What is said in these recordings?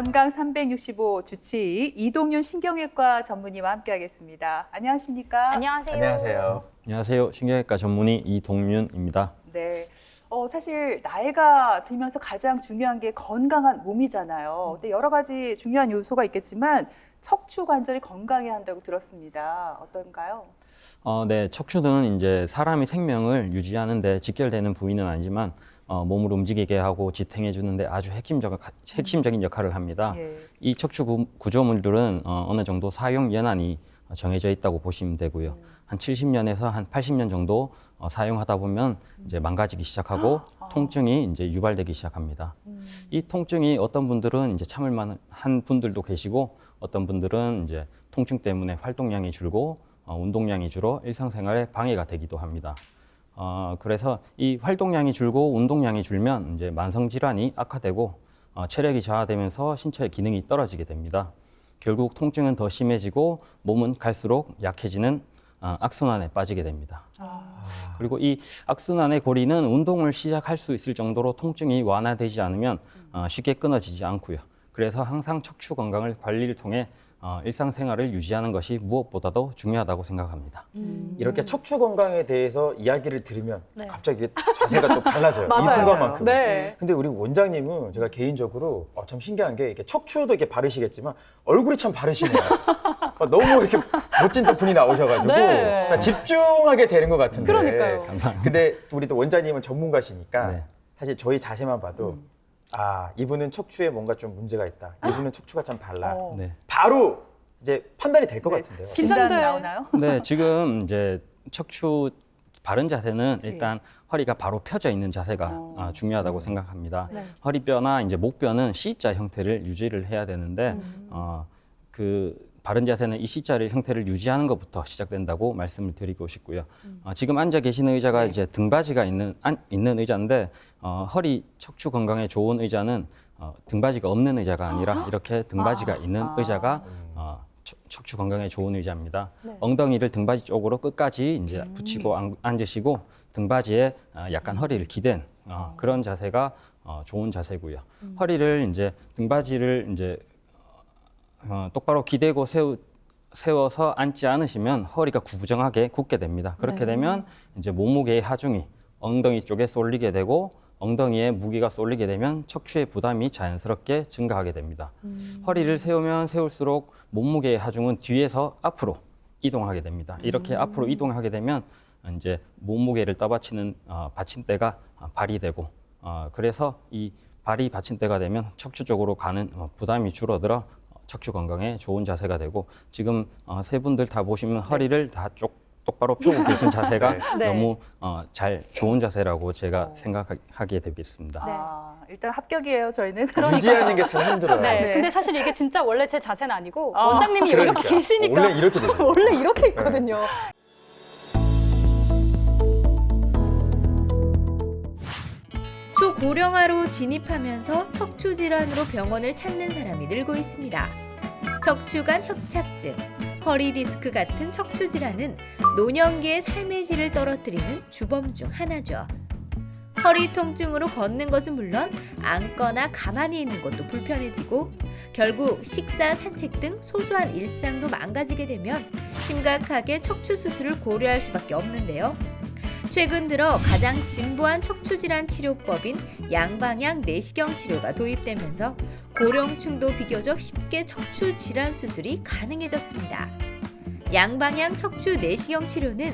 건강 365 주치의 이동윤 신경외과 전문의와 함께하겠습니다. 안녕하십니까? 안녕하세요. 안녕하세요. 안녕하세요. 신경외과 전문의 이동윤입니다. 네. 사실 나이가 들면서 가장 중요한 게 건강한 몸이잖아요. 근데 여러 가지 중요한 요소가 있겠지만 척추 관절이 건강해야 한다고 들었습니다. 어떤가요? 네, 척추는 이제 사람의 생명을 유지하는 데 직결되는 부위는 아니지만 몸을 움직이게 하고 지탱해 주는데 아주 핵심적인 역할을 합니다. 예. 이 척추 구조물들은 어느 정도 사용 연한이 정해져 있다고 보시면 되고요. 한 70년에서 한 80년 정도 사용하다 보면 이제 망가지기 시작하고 통증이 이제 유발되기 시작합니다. 이 통증이 어떤 분들은 이제 참을 만한 분들도 계시고 어떤 분들은 이제 통증 때문에 활동량이 줄고 운동량이 줄어 일상생활에 방해가 되기도 합니다. 그래서 이 활동량이 줄고 운동량이 줄면 이제 만성 질환이 악화되고 체력이 저하되면서 신체의 기능이 떨어지게 됩니다. 결국 통증은 더 심해지고 몸은 갈수록 약해지는 악순환에 빠지게 됩니다. 그리고 이 악순환의 고리는 운동을 시작할 수 있을 정도로 통증이 완화되지 않으면 쉽게 끊어지지 않고요. 그래서 항상 척추 건강을 관리를 통해 일상생활을 유지하는 것이 무엇보다도 중요하다고 생각합니다. 이렇게 척추 건강에 대해서 이야기를 들으면 네. 갑자기 자세가 또 달라져요. 이 맞아요. 순간만큼. 네. 근데 우리 원장님은 제가 개인적으로 참 신기한 게 이렇게 척추도 이렇게 바르시겠지만 얼굴이 참 바르시네요. 너무 이렇게 멋진 분이 나오셔가지고 네. 그러니까 집중하게 되는 것 같은데. 그러니까요. 감사합니다. 근데 우리 또 원장님은 전문가시니까 네. 사실 저희 자세만 봐도 이분은 척추에 뭔가 좀 문제가 있다. 이분은 척추가 참 발라. 네. 바로 이제 판단이 될 것 네. 같은데요. 진단 긴장돼. 나오나요? 네, 지금 이제 척추 바른 자세는 일단 허리가 바로 펴져 있는 자세가 중요하다고 생각합니다. 네. 허리뼈나 이제 목뼈는 C자 형태를 유지를 해야 되는데 그 바른 자세는 이 C자 형태를 유지하는 것부터 시작된다고 말씀을 드리고 싶고요. 지금 앉아 계시는 의자가 이제 등받이가 있는 의자인데 허리 척추 건강에 좋은 의자는 등받이가 없는 의자가 아니라 이렇게 등받이가 있는 의자가 척추 건강에 좋은 의자입니다. 네. 엉덩이를 등받이 쪽으로 끝까지 이제 붙이고 앉으시고 등받이에 약간 허리를 기댄 그런 자세가 좋은 자세고요. 허리를 이제 등받이를 이제 똑바로 기대고 세워서 앉지 않으시면 허리가 구부정하게 굳게 됩니다. 그렇게 되면 이제 몸무게의 하중이 엉덩이 쪽에 쏠리게 되고 엉덩이에 무게가 쏠리게 되면 척추의 부담이 자연스럽게 증가하게 됩니다. 허리를 세우면 세울수록 몸무게의 하중은 뒤에서 앞으로 이동하게 됩니다. 이렇게 앞으로 이동하게 되면 이제 몸무게를 떠받치는 받침대가 발이 되고 그래서 이 발이 받침대가 되면 척추 쪽으로 가는 부담이 줄어들어 척추 건강에 좋은 자세가 되고 지금 세 분들 다 보시면 허리를 다 똑바로 펴고 계신 자세가 네. 너무 좋은 자세라고 제가 생각하게 되겠습니다. 네. 일단 합격이에요, 저희는. 유지하는 게 참 힘들어요. 네. 네. 근데 사실 이게 진짜 원래 제 자세는 아니고 원장님이 그러니까. 이렇게 계시니까 원래 이렇게 되죠. 원래 이렇게 있거든요. 초고령화로 진입하면서 척추 질환으로 병원을 찾는 사람이 늘고 있습니다. 척추관 협착증, 허리 디스크 같은 척추 질환은 노년기의 삶의 질을 떨어뜨리는 주범 중 하나죠. 허리 통증으로 걷는 것은 물론 앉거나 가만히 있는 것도 불편해지고 결국 식사, 산책 등 소소한 일상도 망가지게 되면 심각하게 척추 수술을 고려할 수밖에 없는데요. 최근 들어 가장 진보한 척추 질환 치료법인 양방향 내시경 치료가 도입되면서 고령층도 비교적 쉽게 척추 질환 수술이 가능해졌습니다. 양방향 척추 내시경 치료는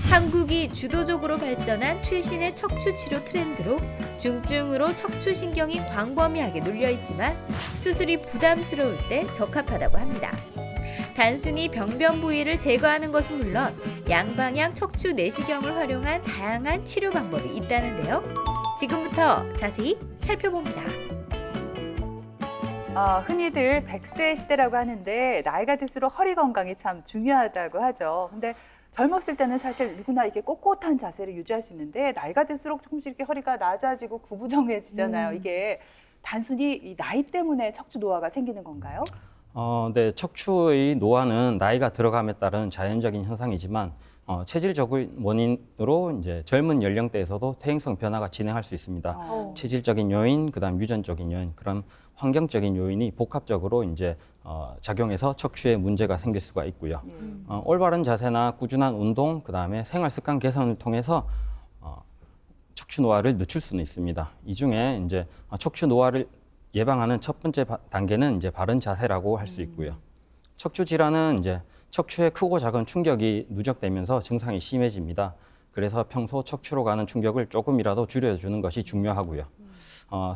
한국이 주도적으로 발전한 최신의 척추 치료 트렌드로 중증으로 척추 신경이 광범위하게 눌려 있지만 수술이 부담스러울 때 적합하다고 합니다. 단순히 병변 부위를 제거하는 것은 물론 양방향 척추 내시경을 활용한 다양한 치료 방법이 있다는데요. 지금부터 자세히 살펴봅니다. 흔히들 100세 시대라고 하는데 나이가 들수록 허리 건강이 참 중요하다고 하죠. 근데 젊었을 때는 사실 누구나 이렇게 꼿꼿한 자세를 유지할 수 있는데 나이가 들수록 조금씩 이렇게 허리가 낮아지고 구부정해지잖아요. 이게 단순히 이 나이 때문에 척추 노화가 생기는 건가요? 네, 척추의 노화는 나이가 들어감에 따른 자연적인 현상이지만 체질적인 원인으로 이제 젊은 연령대에서도 퇴행성 변화가 진행할 수 있습니다. 체질적인 요인, 그다음 유전적인 요인, 그런 환경적인 요인이 복합적으로 이제 작용해서 척추에 문제가 생길 수가 있고요. 올바른 자세나 꾸준한 운동, 그다음에 생활 습관 개선을 통해서 척추 노화를 늦출 수는 있습니다. 이 중에 이제 척추 노화를 예방하는 첫 번째 단계는 이제 바른 자세라고 할 수 있고요. 척추 질환은 이제 척추에 크고 작은 충격이 누적되면서 증상이 심해집니다. 그래서 평소 척추로 가는 충격을 조금이라도 줄여주는 것이 중요하고요.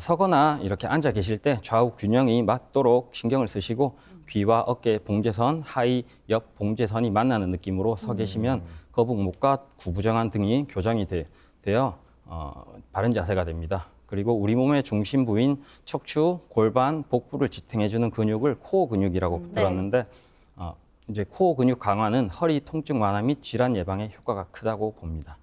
서거나 이렇게 앉아 계실 때 좌우 균형이 맞도록 신경을 쓰시고 귀와 어깨 봉제선, 하의 옆 봉제선이 만나는 느낌으로 서 계시면 거북목과 구부정한 등이 교정이 되어 바른 자세가 됩니다. 그리고 우리 몸의 중심 부인 척추, 골반, 복부를 지탱해주는 근육을 코어 근육이라고 들었는데 이제 코어 근육 강화는 허리 통증 완화 및 질환 예방에 효과가 크다고 봅니다.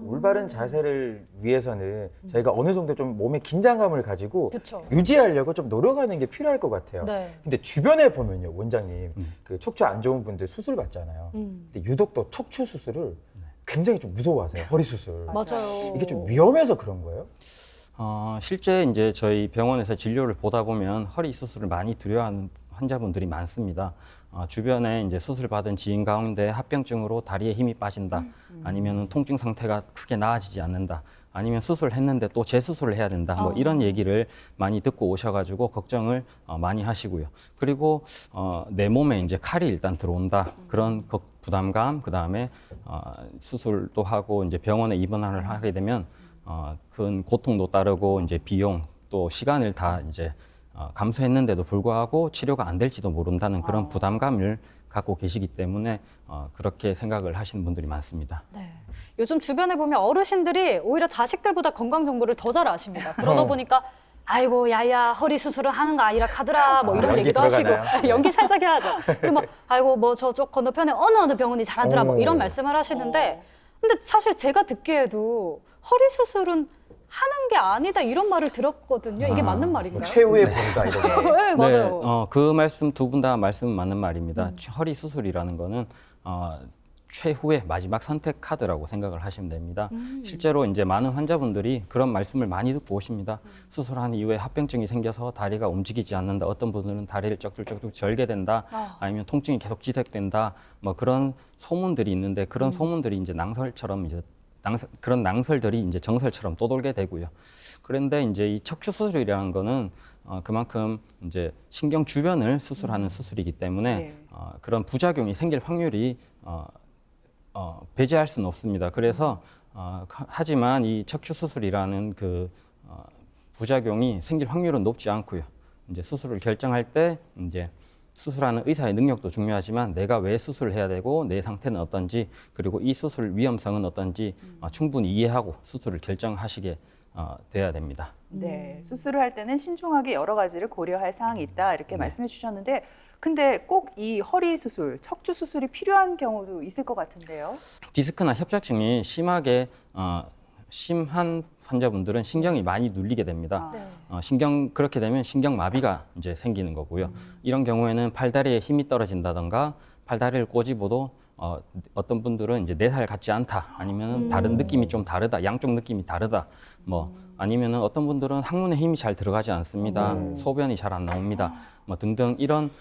올바른 자세를 위해서는 저희가 어느 정도 좀 몸에 긴장감을 가지고 그쵸. 유지하려고 좀 노력하는 게 필요할 것 같아요. 네. 근데 주변에 보면요, 원장님, 그 척추 안 좋은 분들 수술 받잖아요. 근데 유독 또 척추 수술을 굉장히 좀 무서워하세요. 허리 수술. 맞아요. 이게 좀 위험해서 그런 거예요? 실제 이제 저희 병원에서 진료를 보다 보면 허리 수술을 많이 두려워하는 환자분들이 많습니다. 주변에 이제 수술 받은 지인 가운데 합병증으로 다리에 힘이 빠진다, 아니면 통증 상태가 크게 나아지지 않는다, 아니면 수술했는데 또 재수술을 해야 된다, 뭐 이런 얘기를 많이 듣고 오셔가지고 걱정을 많이 하시고요. 그리고 내 몸에 이제 칼이 일단 들어온다, 그런 부담감, 그 다음에 수술도 하고 이제 병원에 입원을 하게 되면 큰 고통도 따르고 이제 비용 또 시간을 다 이제 감수했는데도 불구하고 치료가 안 될지도 모른다는 그런 부담감을 갖고 계시기 때문에 그렇게 생각을 하시는 분들이 많습니다. 네. 요즘 주변에 보면 어르신들이 오히려 자식들보다 건강 정보를 더 잘 아십니다. 그러다 보니까 아이고 야야 허리 수술을 하는 거 아니라 카더라 뭐 이런 연기 얘기도 들어가나요? 하시고 연기 살짝 해야죠. 그리고 막 아이고 뭐 저쪽 건너편에 어느 병원이 잘하더라 뭐 이런 말씀을 하시는데 근데 사실 제가 듣기에도 허리 수술은 하는 게 아니다 이런 말을 들었거든요. 이게 맞는 말인가요? 뭐 최후의 보루다 이런. 네, 맞아요. 네, 그 말씀 두 분 다 말씀은 맞는 말입니다. 허리 수술이라는 거는 최후의 마지막 선택 카드라고 생각을 하시면 됩니다. 실제로 이제 많은 환자분들이 그런 말씀을 많이 듣고 오십니다. 수술한 이후에 합병증이 생겨서 다리가 움직이지 않는다. 어떤 분들은 다리를 쩍들쩍들 절게 된다. 아니면 통증이 계속 지속된다. 뭐 그런 소문들이 있는데 그런 소문들이 이제 낭설처럼 이제 그런 낭설들이 이제 정설처럼 떠돌게 되고요. 그런데 이제 이 척추 수술이라는 거는 그만큼 이제 신경 주변을 수술하는 수술이기 때문에 그런 부작용이 생길 확률이 배제할 수는 없습니다. 그래서 하지만 이 척추 수술이라는 그 부작용이 생길 확률은 높지 않고요. 이제 수술을 결정할 때 이제 수술하는 의사의 능력도 중요하지만 내가 왜 수술을 해야 되고 내 상태는 어떤지 그리고 이 수술 위험성은 어떤지 충분히 이해하고 수술을 결정하시게 돼야 됩니다. 네, 수술을 할 때는 신중하게 여러 가지를 고려할 사항이 있다 이렇게 말씀해 주셨는데 근데 꼭 이 허리 수술, 척추 수술이 필요한 경우도 있을 것 같은데요. 디스크나 협착증이 심한 환자분들은 신경이 많이 눌리게 됩니다. 그렇게 되면 신경마비가 이제 생기는 거고요. 이런 경우에는 팔다리에 힘이 떨어진다던가 팔다리를 꼬집어도 어떤 분들은 이제 4살 같지 않다, 아니면 다른 느낌이 좀 다르다, 양쪽 느낌이 다르다, 뭐 아니면은 어떤 분들은 항문에 힘이 잘 들어가지 않습니다, 소변이 잘 안 나옵니다, 뭐 등등 이런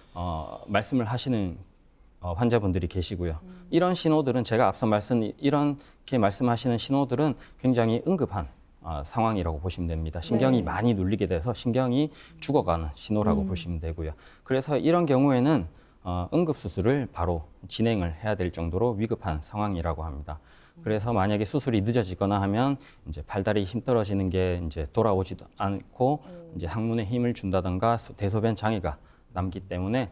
말씀을 하시는 환자분들이 계시고요. 이런 신호들은 제가 앞서 이렇게 말씀하시는 신호들은 굉장히 응급한 상황이라고 보시면 됩니다. 신경이 많이 눌리게 돼서 신경이 죽어가는 신호라고 보시면 되고요. 그래서 이런 경우에는 응급수술을 바로 진행을 해야 될 정도로 위급한 상황이라고 합니다. 그래서 만약에 수술이 늦어지거나 하면 이제 팔다리 힘 떨어지는 게 이제 돌아오지도 않고 이제 항문에 힘을 준다던가 대소변 장애가 남기 때문에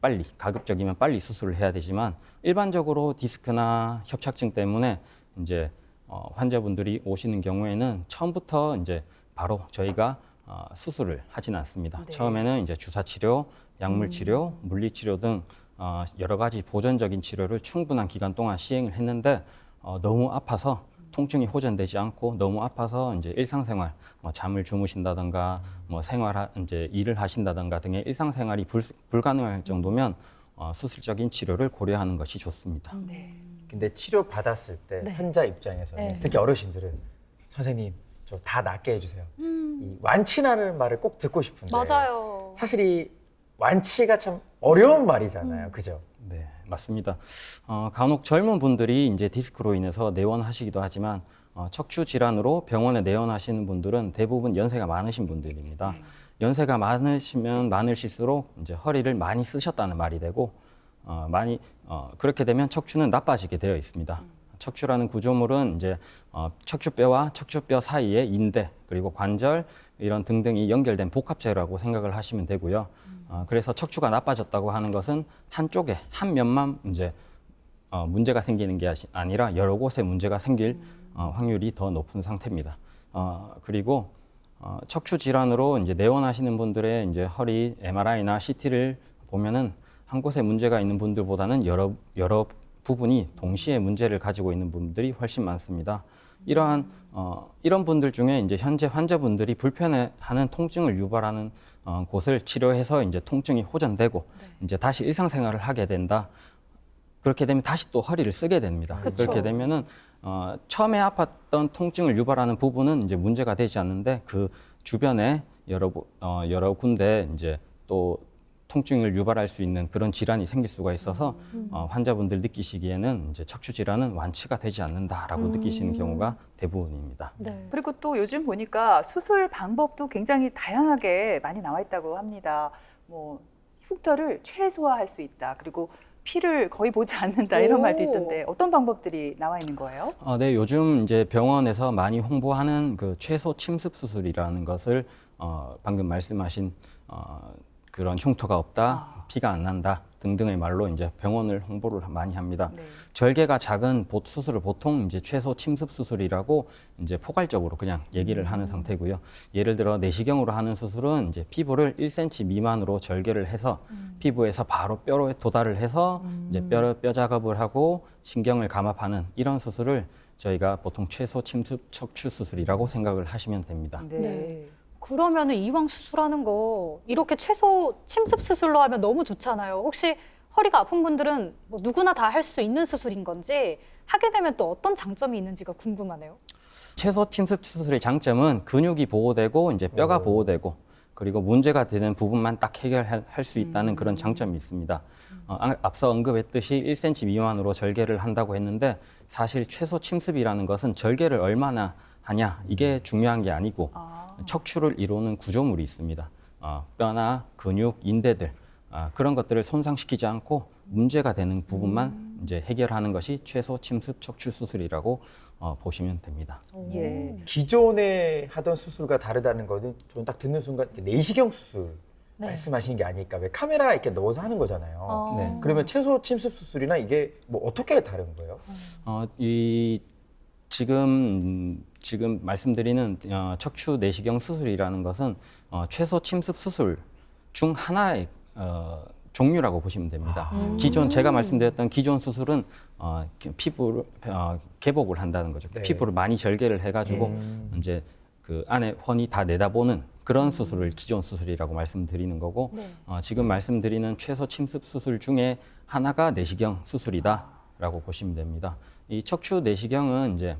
빨리 가급적이면 빨리 수술을 해야 되지만 일반적으로 디스크나 협착증 때문에 이제 환자분들이 오시는 경우에는 처음부터 이제 바로 저희가 수술을 하지는 않습니다. 네. 처음에는 이제 주사 치료, 약물 치료, 물리 치료 등 여러 가지 보존적인 치료를 충분한 기간 동안 시행을 했는데 너무 아파서 통증이 호전되지 않고 너무 아파서 이제 일상생활, 뭐 잠을 주무신다든가 뭐 이제 일을 하신다든가 등의 일상생활이 불가능할 정도면 수술적인 치료를 고려하는 것이 좋습니다. 네. 근데 치료 받았을 때 네. 환자 입장에서는 네. 특히 어르신들은 선생님 저 다 낫게 해주세요. 이 완치라는 말을 꼭 듣고 싶은데 맞아요. 사실 이 완치가 참 어려운 말이잖아요. 그죠? 네, 맞습니다. 간혹 젊은 분들이 이제 디스크로 인해서 내원하시기도 하지만 척추 질환으로 병원에 내원하시는 분들은 대부분 연세가 많으신 분들입니다. 연세가 많으시면 많으실수록 이제 허리를 많이 쓰셨다는 말이 되고 그렇게 되면 척추는 나빠지게 되어 있습니다. 척추라는 구조물은 이제 척추뼈와 척추뼈 사이에 인대 그리고 관절 이런 등등이 연결된 복합체라고 생각을 하시면 되고요. 그래서 척추가 나빠졌다고 하는 것은 한쪽에 한 면만 이제 문제가 생기는 게 아니라 여러 곳에 문제가 생길 확률이 더 높은 상태입니다. 그리고 척추 질환으로 이제 내원하시는 분들의 이제 허리 MRI나 CT를 보면은 한 곳에 문제가 있는 분들보다는 여러 부분이 동시에 문제를 가지고 있는 분들이 훨씬 많습니다. 이런 분들 중에 이제 현재 환자분들이 불편해하는 통증을 유발하는 곳을 치료해서 이제 통증이 호전되고 이제 다시 일상생활을 하게 된다. 그렇게 되면 다시 또 허리를 쓰게 됩니다. 그쵸. 그렇게 되면은 처음에 아팠던 통증을 유발하는 부분은 이제 문제가 되지 않는데 그 주변에 여러 군데 이제 또 통증을 유발할 수 있는 그런 질환이 생길 수가 있어서 환자분들 느끼시기에는 이제 척추 질환은 완치가 되지 않는다라고 느끼시는 경우가 대부분입니다. 네. 그리고 또 요즘 보니까 수술 방법도 굉장히 다양하게 많이 나와 있다고 합니다. 뭐 흉터를 최소화할 수 있다. 그리고 피를 거의 보지 않는다 이런 오. 말도 있던데 어떤 방법들이 나와 있는 거예요? 네, 요즘 이제 병원에서 많이 홍보하는 그 최소 침습 수술이라는 것을 방금 말씀하신 그런 흉터가 없다, 피가 안 난다 등등의 말로 이제 병원을 홍보를 많이 합니다. 네. 절개가 작은 수술을 보통 이제 최소 침습 수술이라고 이제 포괄적으로 그냥 얘기를 하는 상태고요. 예를 들어 내시경으로 하는 수술은 이제 피부를 1cm 미만으로 절개를 해서 피부에서 바로 뼈로 도달을 해서 이제 뼈 작업을 하고 신경을 감압하는 이런 수술을 저희가 보통 최소 침습 척추 수술이라고 생각을 하시면 됩니다. 네. 네. 그러면은 이왕 수술하는 거 이렇게 최소 침습 수술로 하면 너무 좋잖아요. 혹시 허리가 아픈 분들은 뭐 누구나 다 할 수 있는 수술인 건지 하게 되면 또 어떤 장점이 있는지가 궁금하네요. 최소 침습 수술의 장점은 근육이 보호되고 이제 뼈가 보호되고 그리고 문제가 되는 부분만 딱 해결할 수 있다는 그런 장점이 있습니다. 앞서 언급했듯이 1cm 미만으로 절개를 한다고 했는데 사실 최소 침습이라는 것은 절개를 얼마나 하냐 이게 중요한 게 아니고 척추를 이루는 구조물이 있습니다. 뼈나 근육, 인대들 그런 것들을 손상시키지 않고 문제가 되는 부분만 이제 해결하는 것이 최소 침습 척추 수술이라고 보시면 됩니다. 예. 기존에 하던 수술과 다르다는 거는 저는 딱 듣는 순간 내시경 수술 네. 말씀하시는 게 아닐까. 왜 카메라 이렇게 넣어서 하는 거잖아요. 네. 그러면 최소 침습 수술이나 이게 뭐 어떻게 다른 거예요? 지금 말씀드리는 척추 내시경 수술이라는 것은 최소 침습 수술 중 하나의 종류라고 보시면 됩니다. 기존 제가 말씀드렸던 기존 수술은 피부를 개복을 한다는 거죠. 네. 피부를 많이 절개를 해가지고 이제 그 안에 훤히 다 내다보는 그런 수술을 기존 수술이라고 말씀드리는 거고 네. 지금 말씀드리는 최소 침습 수술 중에 하나가 내시경 수술이다라고 보시면 됩니다. 이 척추 내시경은 이제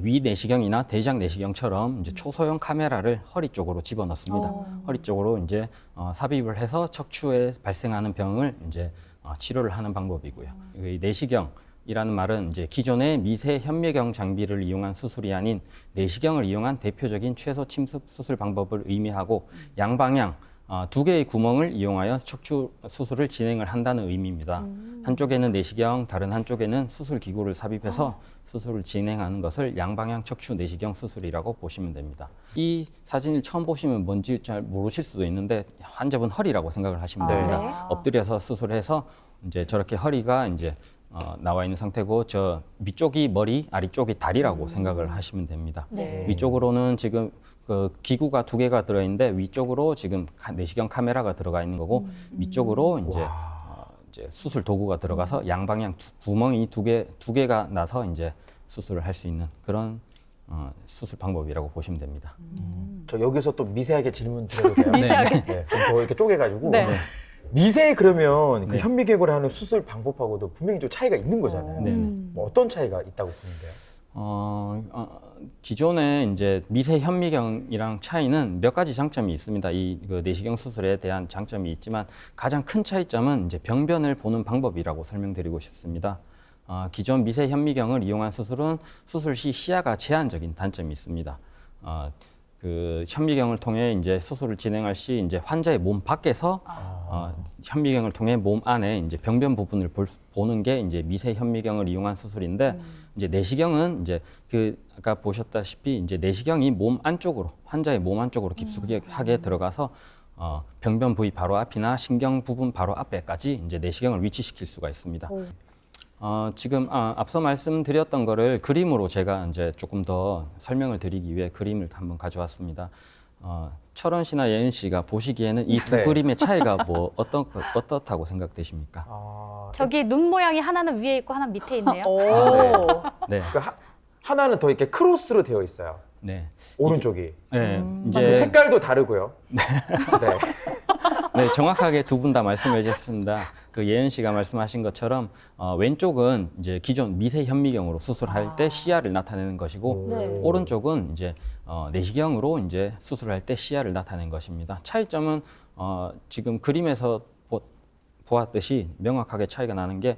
위 내시경이나 대장 내시경처럼 이제 초소형 카메라를 허리 쪽으로 집어넣습니다. 허리 쪽으로 이제 삽입을 해서 척추에 발생하는 병을 이제 치료를 하는 방법이고요. 이 내시경이라는 말은 이제 기존의 미세 현미경 장비를 이용한 수술이 아닌 내시경을 이용한 대표적인 최소 침습 수술 방법을 의미하고 양방향 두 개의 구멍을 이용하여 척추 수술을 진행을 한다는 의미입니다. 한쪽에는 내시경, 다른 한쪽에는 수술 기구를 삽입해서 수술을 진행하는 것을 양방향 척추 내시경 수술이라고 보시면 됩니다. 이 사진을 처음 보시면 뭔지 잘 모르실 수도 있는데 환자분 허리라고 생각을 하시면 됩니다. 네. 엎드려서 수술해서 이제 저렇게 허리가 이제 나와 있는 상태고 저 위쪽이 머리, 아래쪽이 다리라고 생각을 하시면 됩니다. 네. 위쪽으로는 지금 그 기구가 2개가 들어있는데 위쪽으로 지금 내시경 카메라가 들어가 있는 거고 위쪽으로 이제 수술 도구가 들어가서 양방향 구멍이 두 개가 나서 이제 수술을 할 수 있는 그런 수술 방법이라고 보시면 됩니다. 저 여기서 또 미세하게 질문 드려도 돼요? 미세하게. 네, 좀 더 이렇게 쪼개가지고. 네. 미세 그러면 그 네. 현미경으로 하는 수술 방법하고도 분명히 좀 차이가 있는 거잖아요. 네. 뭐 어떤 차이가 있다고 보는데요? 기존에 이제 미세 현미경이랑 차이는 몇 가지 장점이 있습니다. 그 내시경 수술에 대한 장점이 있지만 가장 큰 차이점은 이제 병변을 보는 방법이라고 설명드리고 싶습니다. 기존 미세 현미경을 이용한 수술은 수술 시 시야가 제한적인 단점이 있습니다. 그 현미경을 통해 이제 수술을 진행할 시 이제 환자의 몸 밖에서 현미경을 통해 몸 안에 이제 병변 부분을 보는 게 이제 미세 현미경을 이용한 수술인데 이제 내시경은 이제 그 아까 보셨다시피 이제 내시경이 몸 안쪽으로 환자의 몸 안쪽으로 깊숙하게 들어가서 병변 부위 바로 앞이나 신경 부분 바로 앞에까지 이제 내시경을 위치시킬 수가 있습니다. 지금 앞서 말씀드렸던 거를 그림으로 제가 이제 조금 더 설명을 드리기 위해 그림을 한번 가져왔습니다. 철원 씨나 예은 씨가 보시기에는 이 두 네. 그림의 차이가 뭐 어떻다고 생각되십니까? 저기 눈 모양이 하나는 위에 있고 하나는 밑에 있네요. 오. 네, 그러니까 하나는 더 이렇게 크로스로 되어 있어요. 네, 오른쪽이. 네, 또 이제 색깔도 다르고요. 네. 네, 정확하게 두 분 다 말씀해 주셨습니다. 그 예은 씨가 말씀하신 것처럼 왼쪽은 이제 기존 미세 현미경으로 수술할 때 시야를 나타내는 것이고 네. 오른쪽은 이제 내시경으로 이제 수술할 때 시야를 나타낸 것입니다. 차이점은 지금 그림에서 보았듯이 명확하게 차이가 나는 게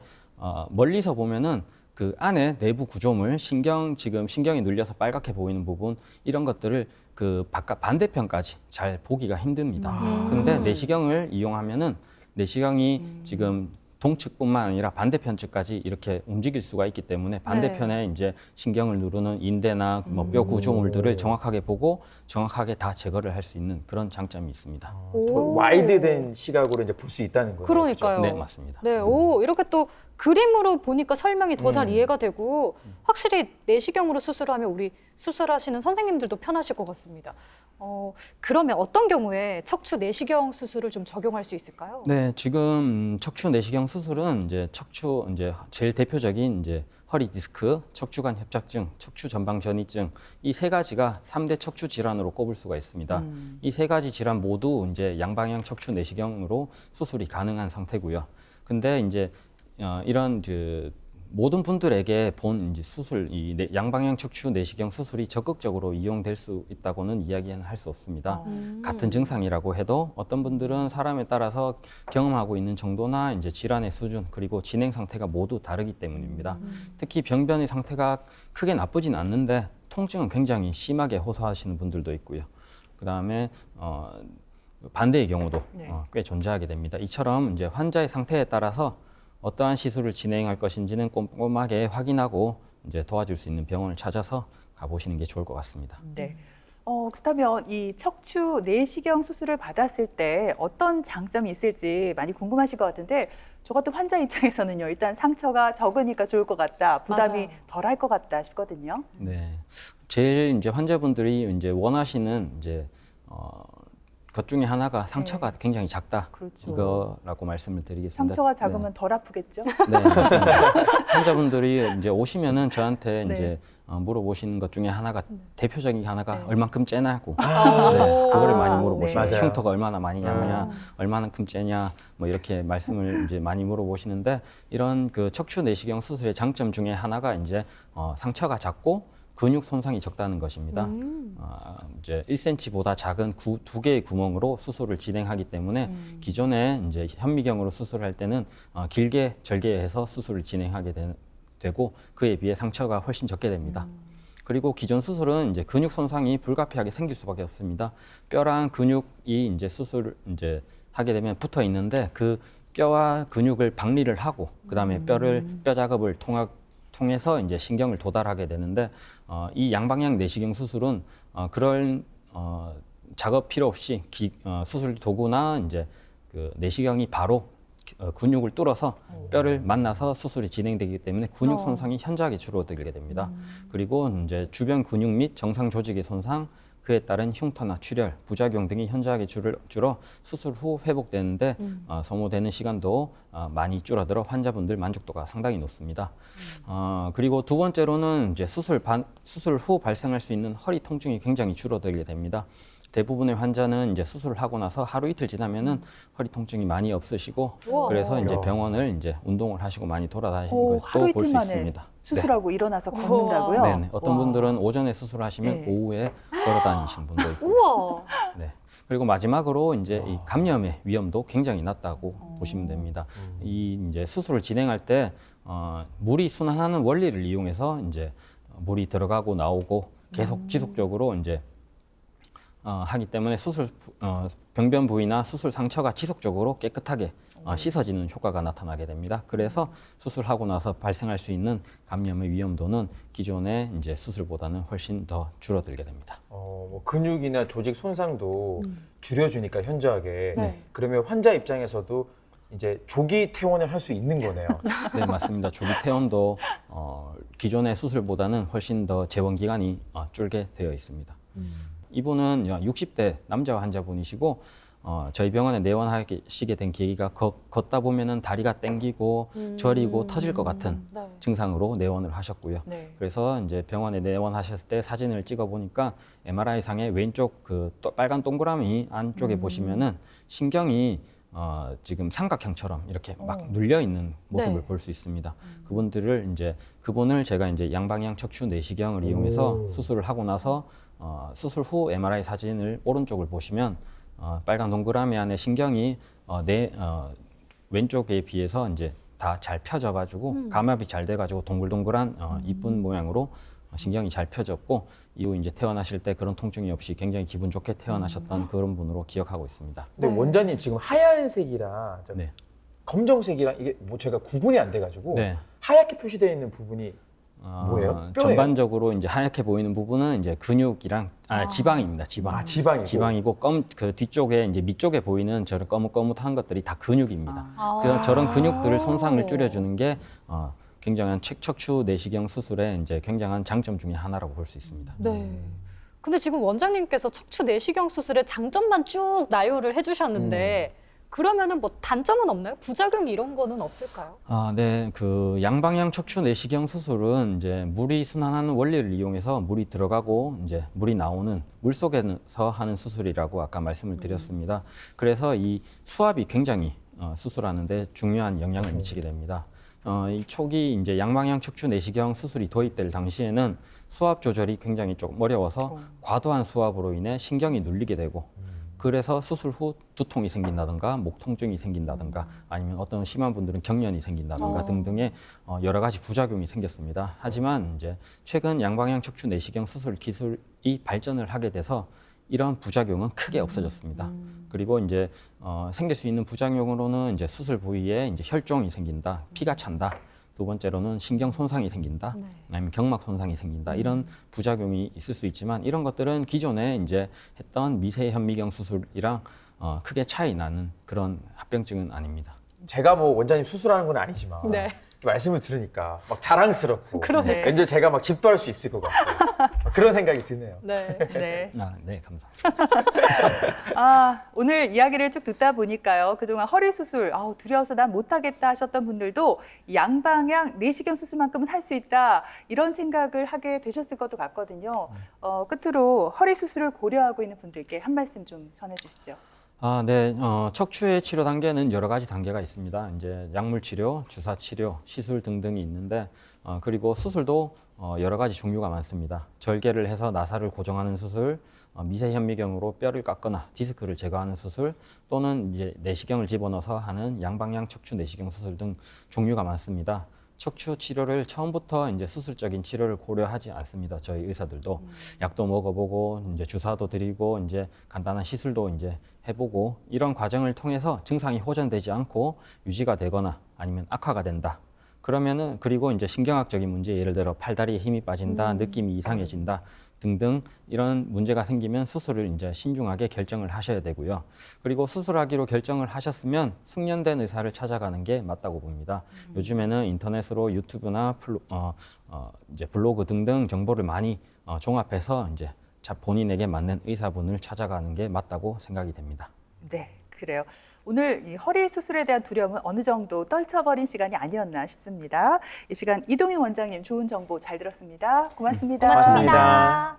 멀리서 보면은 그 안에 내부 구조물, 지금 신경이 눌려서 빨갛게 보이는 부분 이런 것들을 그 바깥 반대편까지 잘 보기가 힘듭니다. 근데 내시경을 이용하면은 내시경이 지금 동측뿐만 아니라 반대편 측까지 이렇게 움직일 수가 있기 때문에 반대편에 이제 신경을 누르는 인대나 뭐 뼈 구조물들을 정확하게 보고 정확하게 다 제거를 할 수 있는 그런 장점이 있습니다. 더 와이드된 시각으로 이제 볼 수 있다는 거예요. 그러니까요. 네, 맞습니다. 네, 오, 이렇게 또 그림으로 보니까 설명이 더 잘 이해가 되고 확실히 내시경으로 수술하면 우리 수술하시는 선생님들도 편하실 것 같습니다. 그러면 어떤 경우에 척추 내시경 수술을 좀 적용할 수 있을까요? 네, 지금 척추 내시경 수술은 이제 제일 대표적인 이제 허리 디스크, 척추관 협착증, 척추 전방 전이증 이 세 가지가 3대 척추 질환으로 꼽을 수가 있습니다. 이 세 가지 질환 모두 이제 양방향 척추 내시경으로 수술이 가능한 상태고요. 근데 이제 이런 모든 분들에게 본 이제 수술, 양방향 척추 내시경 수술이 적극적으로 이용될 수 있다고는 이야기는 할 수 없습니다. 같은 증상이라고 해도 어떤 분들은 사람에 따라서 경험하고 있는 정도나 이제 질환의 수준 그리고 진행 상태가 모두 다르기 때문입니다. 특히 병변의 상태가 크게 나쁘진 않는데 통증은 굉장히 심하게 호소하시는 분들도 있고요. 그 다음에 반대의 경우도 네. 꽤 존재하게 됩니다. 이처럼 이제 환자의 상태에 따라서 어떠한 시술을 진행할 것인지는 꼼꼼하게 확인하고 이제 도와줄 수 있는 병원을 찾아서 가보시는 게 좋을 것 같습니다. 네. 그렇다면 이 척추 내시경 수술을 받았을 때 어떤 장점이 있을지 많이 궁금하실 것 같은데 저 같은 환자 입장에서는요. 일단 상처가 적으니까 좋을 것 같다. 부담이 맞아요. 덜할 것 같다 싶거든요. 네, 제일 이제 환자분들이 이제 원하시는 이제 것 중에 하나가 상처가 굉장히 작다. 그렇죠. 이거라고 말씀을 드리겠습니다. 상처가 작으면 덜 아프겠죠? 네, 맞습니다. 환자분들이 이제 오시면은 저한테 네. 이제 물어보시는 것 중에 하나가 대표적인 하나가 네. 얼만큼 째냐고 아. 네, 그거를 많이 물어보십니다. 네. 맞아요. 흉터가 얼마나 많이 났냐, 얼마나큼 째냐, 뭐 이렇게 말씀을 이제 많이 물어보시는데 이런 그 척추 내시경 수술의 장점 중에 하나가 이제 상처가 작고 근육 손상이 적다는 것입니다. 이제 1cm보다 작은 두 개의 구멍으로 수술을 진행하기 때문에 기존에 이제 현미경으로 수술할 때는 길게 절개해서 수술을 진행하게 되고 그에 비해 상처가 훨씬 적게 됩니다. 그리고 기존 수술은 이제 근육 손상이 불가피하게 생길 수밖에 없습니다. 뼈랑 근육이 이제 수술을 이제 하게 되면 붙어 있는데 그 뼈와 근육을 박리를 하고 그다음에 뼈 작업을 통해서 이제 신경을 도달하게 되는데 이 양방향 내시경 수술은 그런 작업 필요 없이 수술 도구나 이제 그 내시경이 바로 근육을 뚫어서 뼈를 만나서 수술이 진행되기 때문에 근육 손상이 현저하게 줄어들게 됩니다. 그리고 이제 주변 근육 및 정상 조직의 손상, 그에 따른 흉터나 출혈, 부작용 등이 현저하게 줄어 수술 후 회복되는데 소모되는 시간도 많이 줄어들어 환자분들 만족도가 상당히 높습니다. 그리고 두 번째로는 이제 수술 후 발생할 수 있는 허리 통증이 굉장히 줄어들게 됩니다. 대부분의 환자는 이제 수술을 하고 나서 하루 이틀 지나면은 허리 통증이 많이 없으시고 우와. 그래서 이제 야. 병원을 이제 운동을 하시고 많이 돌아다니시는 오, 하루 것도 볼 수 이틀 만에 있습니다. 수술하고 일어나서 걷는다고요? 네. 네네. 어떤 와. 분들은 오전에 수술하시면 네. 오후에 걸어 다니시는 분도 있고. 우와. 네. 그리고 마지막으로 이제 이 감염의 위험도 굉장히 낮다고 보시면 됩니다. 이 이제 수술을 진행할 때 물이 순환하는 원리를 이용해서 이제 물이 들어가고 나오고 계속 지속적으로 이제 하기 때문에 병변 부위나 수술 상처가 지속적으로 깨끗하게 씻어지는 효과가 나타나게 됩니다. 그래서 수술하고 나서 발생할 수 있는 감염의 위험도는 기존의 이제 수술보다는 훨씬 더 줄어들게 됩니다. 뭐 근육이나 조직 손상도 줄여주니까 현저하게. 네. 그러면 환자 입장에서도 이제 조기 퇴원을 할 수 있는 거네요. 네, 맞습니다. 조기 퇴원도 기존의 수술보다는 훨씬 더 재원 기간이 줄게 되어 있습니다. 이분은 60대 남자 환자분이시고 저희 병원에 내원하시게 된 계기가 걷다 보면은 다리가 땡기고 저리고 터질 것 같은 네. 증상으로 내원을 하셨고요. 네. 그래서 이제 병원에 내원하셨을 때 사진을 찍어 보니까 MRI 상의 왼쪽 그 빨간 동그라미 안쪽에 보시면은 신경이 지금 삼각형처럼 이렇게 막 눌려 있는 모습을 네. 볼 수 있습니다. 그분을 제가 이제 양방향 척추 내시경을 이용해서 수술을 하고 나서 수술 후 MRI 사진을 오른쪽을 보시면 빨간 동그라미 안에 신경이 왼쪽에 비해서 이제 다 잘 펴져가지고 감압이 잘 돼가지고 동글동글한 이쁜 모양으로 신경이 잘 펴졌고 이후 이제 퇴원하실 때 그런 통증이 없이 굉장히 기분 좋게 퇴원하셨던 그런 분으로 기억하고 있습니다. 근데 네. 원장님 지금 하얀색이랑 좀 네. 검정색이랑 이게 뭐 제가 구분이 안 돼가지고 네. 하얗게 표시되어 있는 부분이 뭐예요? 뼈예요? 전반적으로 이제 하얗게 보이는 부분은 이제 근육이랑 지방입니다. 지방. 지방이고. 지방이고 그 뒤쪽에 이제 밑쪽에 보이는 저런 거뭇거뭇한 것들이 다 근육입니다. 아. 저런 근육들을 손상을 줄여주는 게 굉장한 척추 내시경 수술의 이제 굉장한 장점 중에 하나라고 볼 수 있습니다. 네. 근데 지금 원장님께서 척추 내시경 수술의 장점만 쭉 나열을 해주셨는데 그러면은 뭐 단점은 없나요? 부작용 이런 거는 없을까요? 네, 그 양방향 척추 내시경 수술은 이제 물이 순환하는 원리를 이용해서 물이 들어가고 이제 물이 나오는 물 속에서 하는 수술이라고 아까 말씀을 드렸습니다. 그래서 이 수압이 굉장히 수술하는데 중요한 영향을 미치게 됩니다. 이 초기 이제 양방향 척추 내시경 수술이 도입될 당시에는 수압 조절이 굉장히 조금 어려워서 과도한 수압으로 인해 신경이 눌리게 되고 그래서 수술 후 두통이 생긴다든가 목 통증이 생긴다든가 아니면 어떤 심한 분들은 경련이 생긴다든가 등등의 여러 가지 부작용이 생겼습니다. 하지만 이제 최근 양방향 척추 내시경 수술 기술이 발전을 하게 돼서 이런 부작용은 크게 없어졌습니다. 그리고 이제 생길 수 있는 부작용으로는 이제 수술 부위에 이제 혈종이 생긴다, 피가 찬다. 두 번째로는 신경 손상이 생긴다, 네. 아니면 경막 손상이 생긴다 이런 부작용이 있을 수 있지만 이런 것들은 기존에 이제 했던 미세 현미경 수술이랑 크게 차이 나는 그런 합병증은 아닙니다. 제가 뭐 원장님 수술하는 건 아니지만 네. 말씀을 들으니까 막 자랑스럽고 그러네. 왠지 제가 막 집도 할 수 있을 것 같아요. 그런 생각이 드네요. 네. 네. 네, 감사합니다. 오늘 이야기를 쭉 듣다 보니까요. 그동안 허리 수술 두려워서 난 못하겠다 하셨던 분들도 양방향 내시경 수술만큼은 할 수 있다 이런 생각을 하게 되셨을 것도 같거든요. 끝으로 허리 수술을 고려하고 있는 분들께 한 말씀 좀 전해주시죠. 네. 척추의 치료 단계는 여러 가지 단계가 있습니다. 이제 약물 치료, 주사 치료, 시술 등등이 있는데, 그리고 수술도 여러 가지 종류가 많습니다. 절개를 해서 나사를 고정하는 수술, 미세 현미경으로 뼈를 깎거나 디스크를 제거하는 수술, 또는 이제 내시경을 집어넣어서 하는 양방향 척추 내시경 수술 등 종류가 많습니다. 척추 치료를 처음부터 이제 수술적인 치료를 고려하지 않습니다. 저희 의사들도 약도 먹어보고 이제 주사도 드리고 이제 간단한 시술도 이제 해보고 이런 과정을 통해서 증상이 호전되지 않고 유지가 되거나 아니면 악화가 된다. 그러면은 그리고 이제 신경학적인 문제, 예를 들어 팔다리에 힘이 빠진다, 느낌이 이상해진다 등등 이런 문제가 생기면 수술을 이제 신중하게 결정을 하셔야 되고요. 그리고 수술하기로 결정을 하셨으면 숙련된 의사를 찾아가는 게 맞다고 봅니다. 요즘에는 인터넷으로 유튜브나 이제 블로그 등등 정보를 많이 종합해서 이제 본인에게 맞는 의사분을 찾아가는 게 맞다고 생각이 됩니다. 네, 그래요. 오늘 이 허리 수술에 대한 두려움은 어느 정도 떨쳐버린 시간이 아니었나 싶습니다. 이 시간 이동인 원장님 좋은 정보 잘 들었습니다. 고맙습니다. 고맙습니다. 고맙습니다.